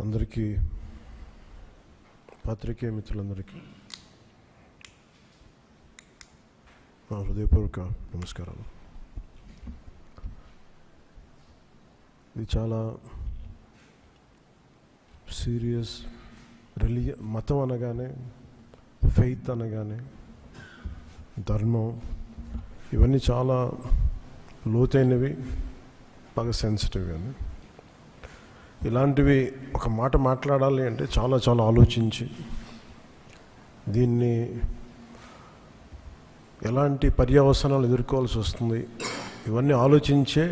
అందరికీ పాత్రికేయ మిత్రులందరికీ నా హృదయపూర్వక నమస్కారాలు. ఇది చాలా సీరియస్ మతం అనగానే, ఫెయిత్ అనగానే, ధర్మం, ఇవన్నీ చాలా లోతైనవి, బాగా సెన్సిటివ్. కానీ ఇలాంటివి ఒక మాట మాట్లాడాలి అంటే చాలా చాలా ఆలోచించి దీన్ని ఎలాంటి పర్యవసానాలు ఎదుర్కోవాల్సి వస్తుంది ఇవన్నీ ఆలోచించే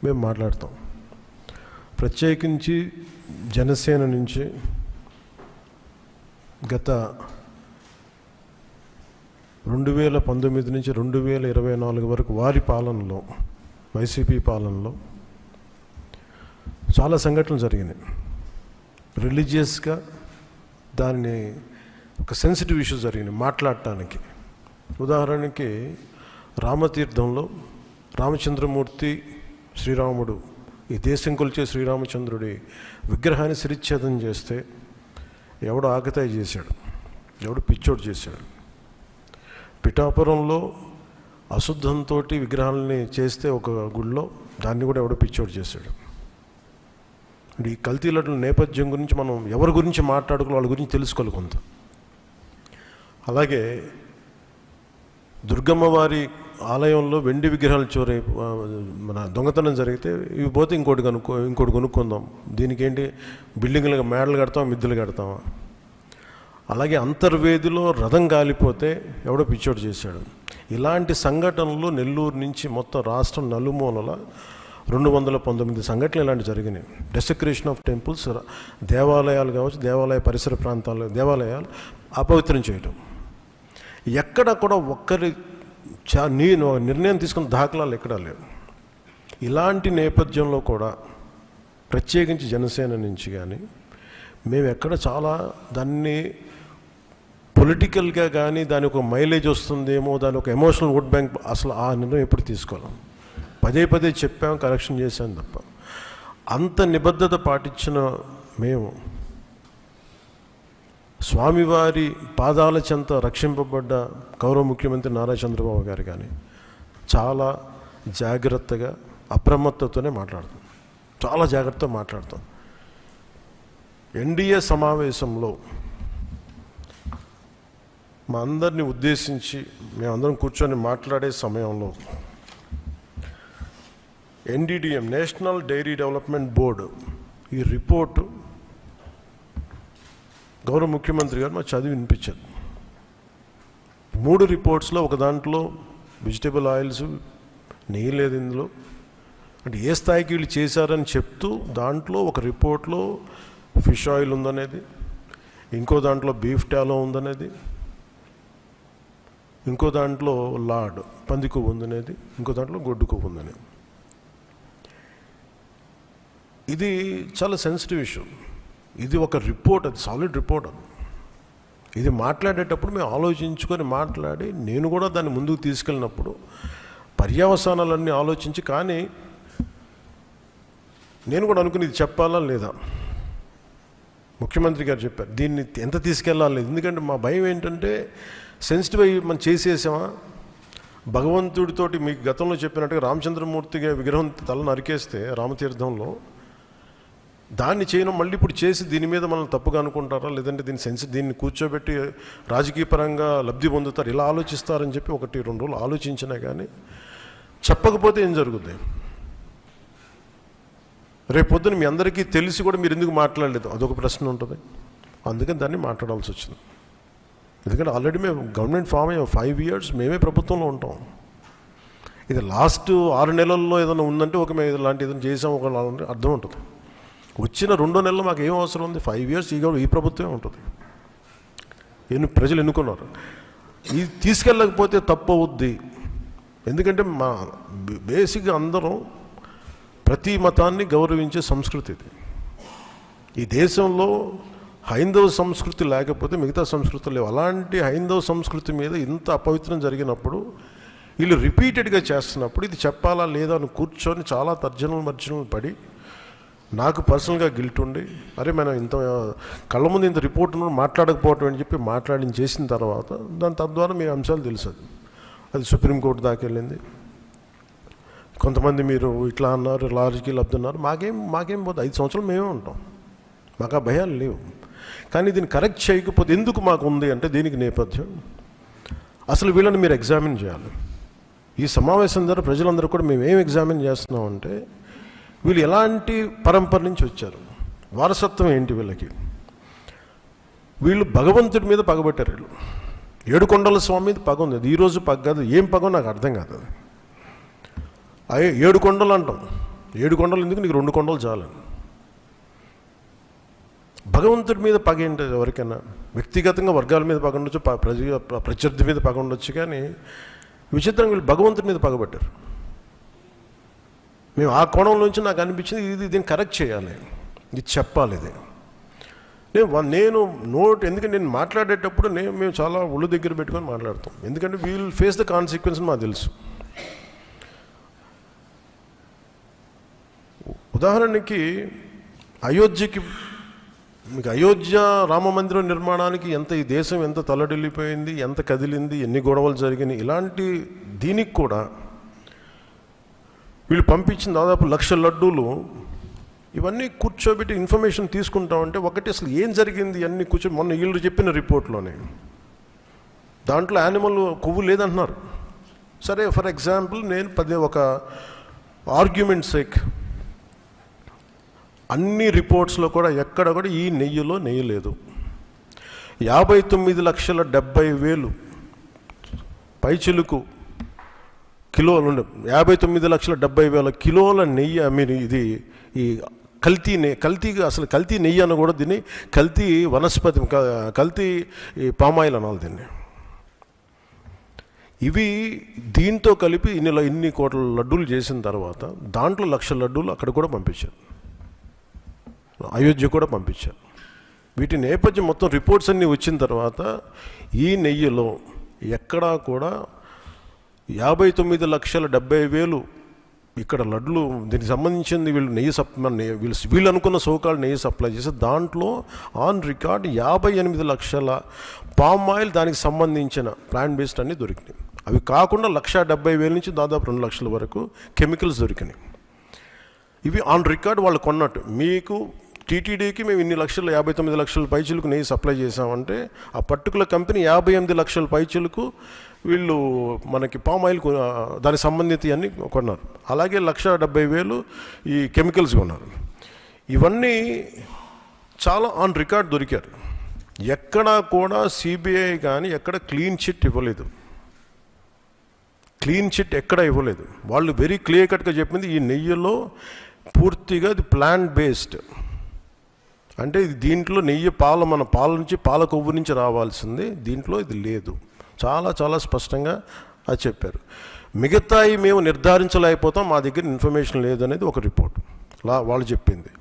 మేము మాట్లాడతాం. ప్రత్యేకించి జనసేన నుంచి గత 2019 నుంచి 2024 వరకు వారి పాలనలో, వైసీపీ పాలనలో చాలా సంఘటనలు జరిగినాయి. రిలీజియస్గా దాన్ని ఒక సెన్సిటివ్ ఇష్యూ జరిగినాయి మాట్లాడటానికి. ఉదాహరణకి రామతీర్థంలో రామచంద్రమూర్తి శ్రీరాముడు, ఈ దేశం కొలిచే శ్రీరామచంద్రుడి విగ్రహాన్ని శిరిచ్ఛేదం చేస్తే ఎవడో ఆకతాయి చేశాడు, ఎవడు పిచ్చోడు చేశాడు. పిఠాపురంలో అశుద్ధంతో విగ్రహాలని చేస్తే ఒక గుడిలో, దాన్ని కూడా ఎవడో పిచ్చోడు చేశాడు. ఈ కల్తీల నేపథ్యం గురించి మనం ఎవరి గురించి మాట్లాడుకోవాలి, వాళ్ళ గురించి తెలుసుకోవాలి కొంత. అలాగే దుర్గమ్మ వారి ఆలయంలో వెండి విగ్రహాలు మన దొంగతనం జరిగితే ఇవి పోతే ఇంకోటి కొనుక్కుందాం, దీనికి ఏంటి బిల్డింగ్లు మేడలు కడతాం, మిద్దెలు కడతామా. అలాగే అంతర్వేదిలో రథం కాలిపోతే ఎవడో పిచ్చోడు చేశాడు. ఇలాంటి సంఘటనలు నెల్లూరు నుంచి మొత్తం రాష్ట్రం నలుమూలల 219 సంఘటనలు ఇలాంటివి జరిగినాయి. డెసక్రేషన్ ఆఫ్ టెంపుల్స్, దేవాలయాలు కావచ్చు, దేవాలయ పరిసర ప్రాంతాలు, దేవాలయాలు అపవిత్రం చేయటం. ఎక్కడ కూడా ఒక్కరి నిర్ణయం తీసుకున్న దాఖలాలు ఎక్కడా లేవు. ఇలాంటి నేపథ్యంలో కూడా ప్రత్యేకించి జనసేన నుంచి కానీ మేము ఎక్కడ చాలా దాన్ని పొలిటికల్గా కానీ దాని ఒక మైలేజ్ వస్తుందేమో, దాని ఒక ఎమోషనల్ ఓట్ బ్యాంక్, అసలు ఆ నిర్ణయం ఎప్పుడు తీసుకోలేం. పదే చెప్పాము, కరెక్షన్ చేశాను తప్ప. అంత నిబద్ధత పాటించిన మేము స్వామివారి పాదాల చెంత రక్షింపబడ్డ గౌరవ ముఖ్యమంత్రి నారా చంద్రబాబు గారు కానీ చాలా జాగ్రత్తగా, అప్రమత్తతోనే మాట్లాడతాం, చాలా జాగ్రత్తగా మాట్లాడతాం. ఎన్డీఏ సమావేశంలో మా అందరినీ ఉద్దేశించి మేమందరం కూర్చొని మాట్లాడే సమయంలో NDDM, national dairy development board, ఈ రిపోర్టు గౌరవ ముఖ్యమంత్రి గారు మాకు చదివి వినిపించారు. 3 రిపోర్ట్స్లో ఒక దాంట్లో వెజిటబుల్ ఆయిల్స్, నెయ్యి లేదు ఇందులో, అంటే ఏ స్థాయికి వీళ్ళు చేశారని చెప్తూ దాంట్లో ఒక రిపోర్ట్లో ఫిష్ ఆయిల్ ఉందనేది, ఇంకో దాంట్లో బీఫ్ టాలో ఉందనేది, ఇంకో దాంట్లో లాడ్ పంది కొవ్వు ఉందనేది, ఇంకో దాంట్లో గొడ్డు కొవ్వు ఉందనేది. ఇది చాలా సెన్సిటివ్ ఇష్యూ. ఇది ఒక రిపోర్ట్, అది సాలిడ్ రిపోర్ట్. అది ఇది మాట్లాడేటప్పుడు మేము ఆలోచించుకొని మాట్లాడి, నేను కూడా దాన్ని ముందుకు తీసుకెళ్ళినప్పుడు పర్యవసానాలన్నీ ఆలోచించి, కానీ నేను కూడా అనుకుని ఇది చెప్పాలా లేదా. ముఖ్యమంత్రి గారు చెప్పారు దీన్ని ఎంత తీసుకెళ్ళాలి. ఎందుకంటే మా భయం ఏంటంటే సెన్సిటివ్ అయ్యి మనం చేసేసామా, భగవంతుడితోటి మీకు గతంలో చెప్పినట్టుగా రామచంద్రమూర్తిగా విగ్రహం తల నరికేస్తే రామతీర్థంలో, దాన్ని చేయడం మళ్ళీ ఇప్పుడు చేసి దీని మీద మనం తప్పుగా అనుకుంటారా, లేదంటే దీన్ని కూర్చోబెట్టి రాజకీయ పరంగా లబ్ధి పొందుతారు, ఇలా ఆలోచిస్తారని చెప్పి 1-2 రోజులు ఆలోచించినా కానీ చెప్పకపోతే ఏం జరుగుతుంది. రేపు పొద్దున మీ అందరికీ తెలిసి కూడా మీరు ఎందుకు మాట్లాడలేదు, అదొక ప్రశ్న ఉంటుంది. అందుకని దాన్ని మాట్లాడాల్సి వచ్చింది. ఎందుకంటే ఆల్రెడీ మేము గవర్నమెంట్ ఫామ్ అయ్యాం, 5 years మేమే ప్రభుత్వంలో ఉంటాం. ఇది లాస్ట్ 6 నెలల్లో ఏదైనా ఉందంటే ఒక మేము ఇలాంటి ఏదైనా చేసాం ఒక అర్థం ఉంటుంది. వచ్చిన 2 నెలలు మాకు ఏం అవసరం ఉంది, 5 years ఈ ప్రభుత్వమే ఉంటుంది. ప్రజలు ఎన్నుకున్నారు. ఇది తీసుకెళ్ళకపోతే తప్పు అవుద్ది. ఎందుకంటే మా బేసిక్గా అందరం ప్రతి మతాన్ని గౌరవించే సంస్కృతి ఇది. ఈ దేశంలో హైందవ సంస్కృతి లేకపోతే మిగతా సంస్కృతులు లేవు. అలాంటి హైందవ సంస్కృతి మీద ఇంత అపవిత్రం జరిగినప్పుడు వీళ్ళు రిపీటెడ్గా చేస్తున్నప్పుడు ఇది చెప్పాలా లేదా అని కూర్చొని చాలా తర్జనలు మర్జనలు పడి నాకు పర్సనల్గా గిల్ట్ ఉండి, అరే మనం ఇంత కళ్ళ ముందు ఇంత రిపోర్ట్ మాట్లాడకపోవటం అని చెప్పి చేసిన తర్వాత దాని తద్వారా మీ అంశాలు తెలుసు. అది సుప్రీంకోర్టు దాకా వెళ్ళింది. కొంతమంది మీరు ఇట్లా అన్నారు, లార్జ్కి లబ్ధన్నారు. మాకేం పోతే 5 సంవత్సరాలు మేమే ఉంటాం, మాకు ఆ భయాలు లేవు. కానీ దీన్ని కరెక్ట్ చేయకపోతే ఎందుకు మాకు ఉంది అంటే దీనికి నేపథ్యం అసలు వీళ్ళని మీరు ఎగ్జామిన్ చేయాలి. ఈ సమావేశం ద్వారా ప్రజలందరూ కూడా మేము ఏం ఎగ్జామిన్ చేస్తున్నామంటే వీళ్ళు ఎలాంటి పరంపర నుంచి వచ్చారు, వారసత్వం ఏంటి వీళ్ళకి. వీళ్ళు భగవంతుడి మీద పగబట్టారు. వీళ్ళు ఏడుకొండల స్వామి మీద పగ ఉంది. అది ఈరోజు పగ కాదు, ఏం పగో నాకు అర్థం కాదు. అది 7 కొండలు అంటాం. 7 కొండలు ఎందుకు, నీకు 2 కొండలు చాలు. భగవంతుడి మీద పగ ఏంటి ఎవరికైనా? వ్యక్తిగతంగా వర్గాల మీద పగ ఉండొచ్చు, ప్రత్యర్థి మీద పగ ఉండొచ్చు, కానీ విచిత్రంగా వీళ్ళు భగవంతుడి మీద పగబట్టారు. మేము ఆ కోణం నుంచి నాకు అనిపించింది దీన్ని కరెక్ట్ చేయాలి, ఇది చెప్పాలి. ఇది నేను ఎందుకంటే నేను మాట్లాడేటప్పుడు మేము చాలా ఒళ్ళు దగ్గర పెట్టుకొని మాట్లాడతాం. ఎందుకంటే వీల్ ఫేస్ ద కాన్సిక్వెన్స్ మాకు తెలుసు. ఉదాహరణకి మీకు అయోధ్య రామ మందిరం నిర్మాణానికి ఈ దేశం ఎంత తల్లడిల్లిపోయింది, ఎంత కదిలింది, ఎన్ని గొడవలు జరిగినాయి. ఇలాంటి దీనికి కూడా వీళ్ళు పంపించిన దాదాపు 1,00,000 లడ్డూలు ఇవన్నీ కూర్చోబెట్టి ఇన్ఫర్మేషన్ తీసుకుంటామంటే ఒకటి అసలు ఏం జరిగింది అన్నీ మొన్న వీళ్ళు చెప్పిన రిపోర్ట్లోనే దాంట్లో యానిమల్ కొవ్వు లేదంటున్నారు. సరే, ఫర్ ఎగ్జాంపుల్ నేను ఒక ఆర్గ్యుమెంట్ సేక్ అన్ని రిపోర్ట్స్లో కూడా ఎక్కడ కూడా ఈ నెయ్యిలో నెయ్యి లేదు. 59,70,000 పైచిలుకు కిలోలు 59,70,000 కిలోల నెయ్యి మీరు ఇది ఈ అసలు కల్తీ నెయ్యి అని కూడా దీన్ని కల్తీ వనస్పతి, కల్తీ పామాయిల్ అనాలి దీన్ని. ఇవి దీంతో కలిపి ఇన్ని కోట్ల లడ్డూలు చేసిన తర్వాత దాంట్లో 1,00,000 లడ్డూలు అక్కడ కూడా పంపించారు, అయోధ్య కూడా పంపించారు. వీటి నేపథ్యం మొత్తం రిపోర్ట్స్ అన్నీ వచ్చిన తర్వాత ఈ నెయ్యిలో ఎక్కడా కూడా 59,70,000 ఇక్కడ లడ్లు దీనికి సంబంధించింది వీళ్ళు అనుకున్న సోకాళ్ళు నెయ్యి సప్లై చేసి దాంట్లో ఆన్ రికార్డ్ 58 లక్షల పామ్ ఆయిల్ దానికి సంబంధించిన ప్లాంట్ బేస్డ్ అన్నీ దొరికినాయి. అవి కాకుండా 1,70,000 నుంచి దాదాపు 2 లక్షల వరకు కెమికల్స్ దొరికినాయి. ఇవి ఆన్ రికార్డ్ వాళ్ళు కొన్నట్టు. మీకు టీటీడీకి మేము ఇన్ని లక్షలు 59 లక్షల పైచులకు నెయ్యి సప్లై చేసామంటే ఆ పర్టికులర్ కంపెనీ 58 లక్షల పైచులకు వీళ్ళు మనకి పామ్ ఆయిల్ దానికి సంబంధిత అన్నీ కొన్నారు. అలాగే 1,70,000 ఈ కెమికల్స్ కొన్నారు. ఇవన్నీ చాలా ఆన్ రికార్డ్ దొరికారు. ఎక్కడా కూడా సిబిఐ కానీ ఎక్కడ క్లీన్ చిట్ ఇవ్వలేదు. క్లీన్ చిట్ ఎక్కడ ఇవ్వలేదు. వాళ్ళు వెరీ క్లియర్ కట్గా చెప్పింది ఈ నెయ్యిలో పూర్తిగా ఇది ప్లాంట్ బేస్డ్, అంటే ఇది దీంట్లో నెయ్యి మన పాల నుంచి పాల కొవ్వు నుంచి రావాల్సింది, దీంట్లో ఇది లేదు. చాలా చాలా స్పష్టంగా అది చెప్పారు. మిగతాయి మేము నిర్ధారించలేకపోతాం, మా దగ్గర ఇన్ఫర్మేషన్ లేదనేది ఒక రిపోర్ట్ వాళ్ళు చెప్పింది.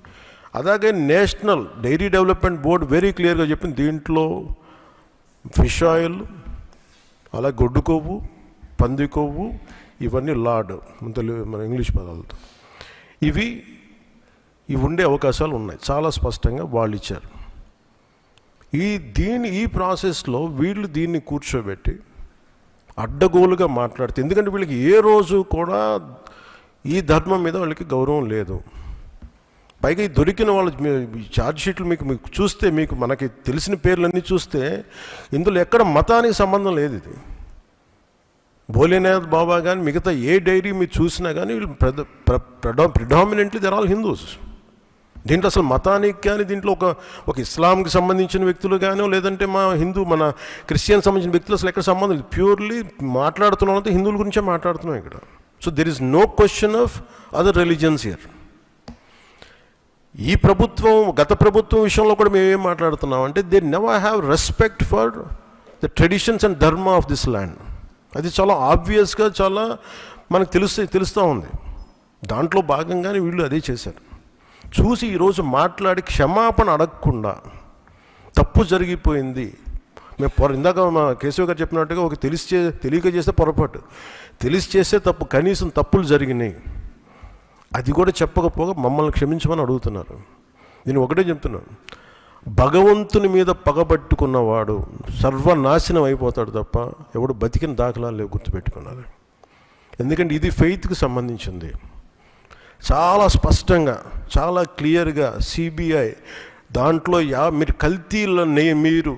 అలాగే national dairy development board very క్లియర్గా చెప్పింది దీంట్లో ఫిష్ ఆయిల్, అలాగే గొడ్డు కొవ్వు, పంది కొవ్వు, ఇవన్నీ లార్డ్ మన ఇంగ్లీష్ పదాలతో ఇవి ఉండే అవకాశాలు ఉన్నాయి. చాలా స్పష్టంగా వాళ్ళు ఇచ్చారు. ఈ ప్రాసెస్లో వీళ్ళు దీన్ని కూర్చోబెట్టి అడ్డగోలుగా మాట్లాడితే, ఎందుకంటే వీళ్ళకి ఏ రోజు కూడా ఈ ధర్మం మీద వాళ్ళకి గౌరవం లేదు. పైగా ఈ దొరికిన వాళ్ళ ఛార్జ్ షీట్లు మీకు చూస్తే మనకి తెలిసిన పేర్లన్నీ చూస్తే ఇందులో ఎక్కడ మతానికి సంబంధం లేదు. ఇది భోలేనాథ్ బాబా కానీ మిగతా ఏ డైరీ మీరు చూసినా కానీ వీళ్ళు ప్రిడామినెంట్లీ దర్ ఆల్ హిందూస్. దీంట్లో అసలు మతానికి కానీ దీంట్లో ఒక ఇస్లాంకి సంబంధించిన వ్యక్తులు కానీ లేదంటే మన క్రిస్టియన్ సంబంధించిన వ్యక్తులు అసలు ఎక్కడ సంబంధం లేదు. ప్యూర్లీ మాట్లాడుతున్నాం హిందువుల గురించే మాట్లాడుతున్నాం ఇక్కడ. So there is no question of other religions here. గత ప్రభుత్వం విషయంలో కూడా మేము ఏం మాట్లాడుతున్నాం అంటే they never have respect for the traditions and dharma of this land. అది చాలా ఆబ్వియస్గా చాలా మనకు తెలుస్తూ ఉంది. దాంట్లో భాగంగానే వీళ్ళు అదే చేశారు. చూసి ఈరోజు మాట్లాడి క్షమాపణ అడగకుండా తప్పు జరిగిపోయింది. ఇందాక మా కేశవ్ గారు చెప్పినట్టుగా తెలియక చేస్తే పొరపాటు, తెలిసి చేస్తే తప్పు, కనీసం తప్పులు జరిగినాయి అది కూడా చెప్పకపోగా మమ్మల్ని క్షమించమని అడుగుతున్నారు. నేను ఒకటే చెప్తున్నాను, భగవంతుని మీద పగబట్టుకున్నవాడు సర్వనాశనం అయిపోతాడు తప్ప ఎవడు బతికిన దాఖలాలు లేవు, గుర్తుపెట్టుకున్నారు. ఎందుకంటే ఇది ఫెయిత్కి సంబంధించింది. చాలా స్పష్టంగా, చాలా క్లియర్గా సిబిఐ దాంట్లో మీరు కల్తీల నెయ్యి, మీరు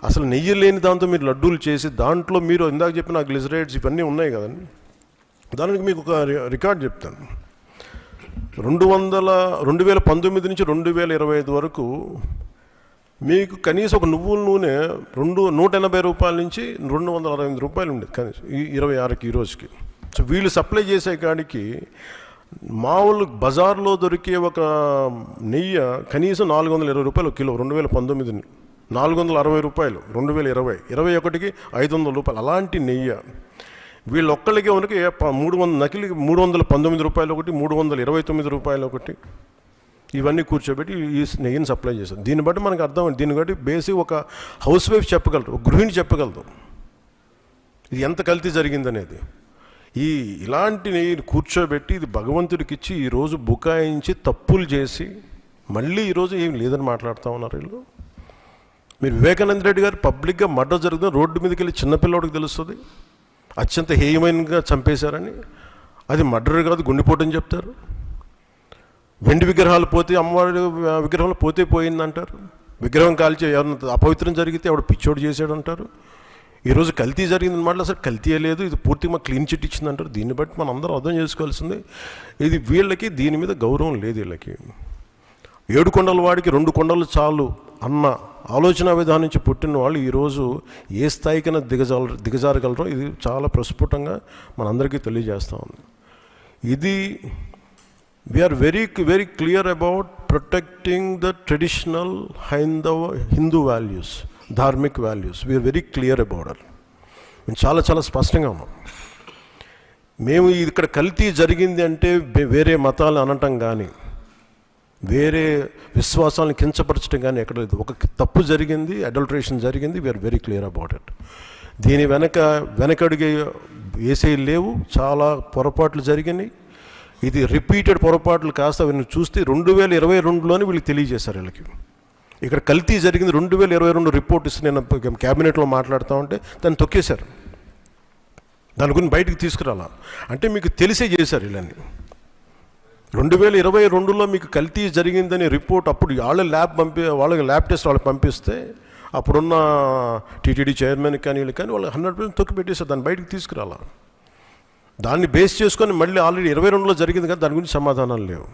అసలు నెయ్యి లేని దాంతో మీరు లడ్డూలు చేసి దాంట్లో మీరు ఇందాక చెప్పిన గ్లిజరైడ్స్ ఇవన్నీ ఉన్నాయి కదండి. దానికి మీకు ఒక రికార్డ్ చెప్తాను. 2019 నుంచి 2025 వరకు మీకు కనీసం ఒక నువ్వుల నూనె 180 రూపాయల నుంచి 268 రూపాయలు ఉండేది కనీసం 26కి ఈ రోజుకి. సో వీళ్ళు సప్లై చేసే కాడికి మామూలు బజార్లో దొరికే ఒక నెయ్యి కనీసం 420 రూపాయలు కిలో. 2019 460 రూపాయలు, 2020 21కి 500 రూపాయలు. అలాంటి నెయ్యి వీళ్ళు ఒక్కళ్ళకి మనకి 300 నకిలీ 319 రూపాయలు ఒకటి, 329 రూపాయలు ఒకటి, ఇవన్నీ కూర్చోబెట్టి ఈ నెయ్యిని సప్లై చేశారు. దీన్ని బట్టి మనకు అర్థం, దీన్ని బట్టి బేసిక్ ఒక హౌస్ వైఫ్ చెప్పగలరు, ఒక గృహిణి చెప్పగలదు ఇది ఎంత కల్తీ జరిగిందనేది. ఇలాంటి నెయ్యిని కూర్చోబెట్టి ఇది భగవంతుడికి ఇచ్చి ఈరోజు బుకాయించి తప్పులు చేసి మళ్ళీ ఈరోజు ఏం లేదని మాట్లాడుతూ ఉన్నారు వీళ్ళు. మీరు వివేకానంద రెడ్డి గారు పబ్లిక్గా మర్డర్ జరుగుతుంది, రోడ్డు మీదకి వెళ్ళి చిన్నపిల్లవాడికి తెలుస్తుంది అత్యంత హేయమైనగా చంపేశారని. అది మర్డర్ కాదు, గుండెపోటు అని చెప్తారు. వెండి విగ్రహాలు పోతే, అమ్మవారి విగ్రహాలు పోతే పోయిందంటారు. విగ్రహం కాల్చి ఎవరన్నా అపవిత్రం జరిగితే ఎవడు పిచ్చోడు చేశాడు అంటారు. ఈరోజు కల్తీ జరిగిందని మాటలు అసలు కల్తీ లేదు, ఇది పూర్తిగా మాకు క్లీన్ చిట్ ఇచ్చిందంటారు. దీన్ని బట్టి మనం అందరం అర్థం చేసుకోవాల్సింది ఇది వీళ్ళకి దీని మీద గౌరవం లేదు. వీళ్ళకి 7 కొండల వాడికి 2 కొండలు చాలు అన్న ఆలోచన విధానం నుంచి పుట్టిన వాళ్ళు ఈరోజు ఏ స్థాయికైనా దిగజారగలరో ఇది చాలా ప్రస్ఫుటంగా మనందరికీ తెలియజేస్తూ ఉంది. ఇది we are very very clear about protecting the traditional Hindu values, dharmic values. We are very clear about it. మేము చాలా చాలా స్పష్టంగా ఉన్నాం. మేము ఇక్కడ కల్తీ జరిగింది అంటే వేరే మతాలు అనటం కానీ వేరే విశ్వాసాలను కించపరచడం కానీ ఎక్కడ లేదు. ఒక తప్పు జరిగింది, అడల్ట్రేషన్ జరిగింది, we are very clear about it. దీని వెనకడిగే వేసే లేవు, చాలా పొరపాట్లు జరిగినాయి. ఇది రిపీటెడ్ పొరపాట్లు కాస్త వీళ్ళని చూస్తే 2022లోనే వీళ్ళకి తెలియజేశారు. వీళ్ళకి ఇక్కడ కల్తీ జరిగింది 2022 రిపోర్ట్ ఇస్తే నేను క్యాబినెట్లో మాట్లాడుతూ ఉంటే దాన్ని తొక్కేశారు. దాని గురించి బయటికి తీసుకురాలా అంటే మీకు తెలిసే చేశారు. వీళ్ళని 2022లో మీకు కల్తీ జరిగిందని రిపోర్ట్ అప్పుడు వాళ్ళకి ల్యాబ్ టెస్ట్ వాళ్ళకి పంపిస్తే అప్పుడున్న టీటీడీ చైర్మన్ కానీ వీళ్ళు కానీ వాళ్ళు 100% తొక్కి పెట్టేశారు. దాన్ని బయటికి తీసుకురాలా. దాన్ని బేస్ చేసుకొని మళ్ళీ ఆల్రెడీ 22లో జరిగింది కదా, దాని గురించి సమాధానాలు లేవు.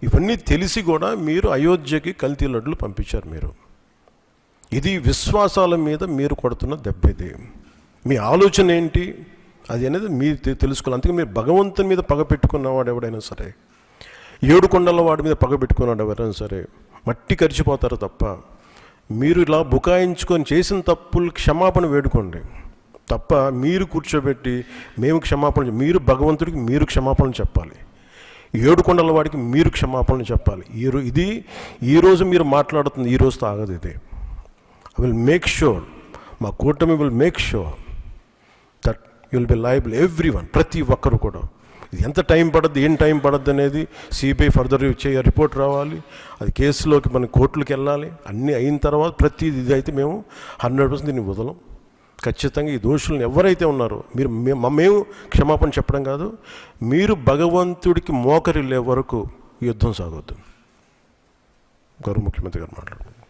ఇవన్నీ తెలిసి కూడా మీరు అయోధ్యకి కల్తీ లడ్డులు పంపించారు. మీరు ఇది విశ్వాసాల మీద మీరు కొడుతున్న దెబ్బ. ఇది మీ ఆలోచన ఏంటి అది అనేది మీరు తెలుసుకోవాలి. అందుకే మీరు భగవంతుని మీద పగ పెట్టుకున్నవాడు ఎవడైనా సరే, 7 కొండల వాడి మీద పగ పెట్టుకున్నాడు ఎవరైనా సరే మట్టి కరిచిపోతారు తప్ప మీరు ఇలా బుకాయించుకొని చేసిన తప్పులు క్షమాపణ వేడుకోండి తప్ప మీరు కూర్చోబెట్టి మేము క్షమాపణ, మీరు భగవంతుడికి మీరు క్షమాపణ చెప్పాలి. 7 కొండల వాడికి మీరు క్షమాపణ చెప్పాలి. ఇది ఈరోజు మీరు మాట్లాడుతుంది ఈ రోజుతో ఆగదు. ఇది ఐ విల్ మేక్ షూర్, మా కూటమి will make sure that you will be liable everyone, ప్రతి ఒక్కరు కూడా. ఇది ఎంత టైం పడుద్ది, ఏం టైం పడుద్ది అనేది సిబిఐ ఫర్దర్ రిపోర్ట్ రావాలి, అది కేసులోకి మన కోర్టులకు వెళ్ళాలి. అన్నీ అయిన తర్వాత ప్రతి ఇది అయితే మేము 100% దీన్ని వదలం. ఖచ్చితంగా ఈ దోషులను ఎవరైతే ఉన్నారో మేము క్షమాపణ చెప్పడం కాదు, మీరు భగవంతుడికి మోకరిల్లే వరకు యుద్ధం సాగొద్దు. గౌరవ ముఖ్యమంత్రి గారు మాట్లాడుతున్నారు.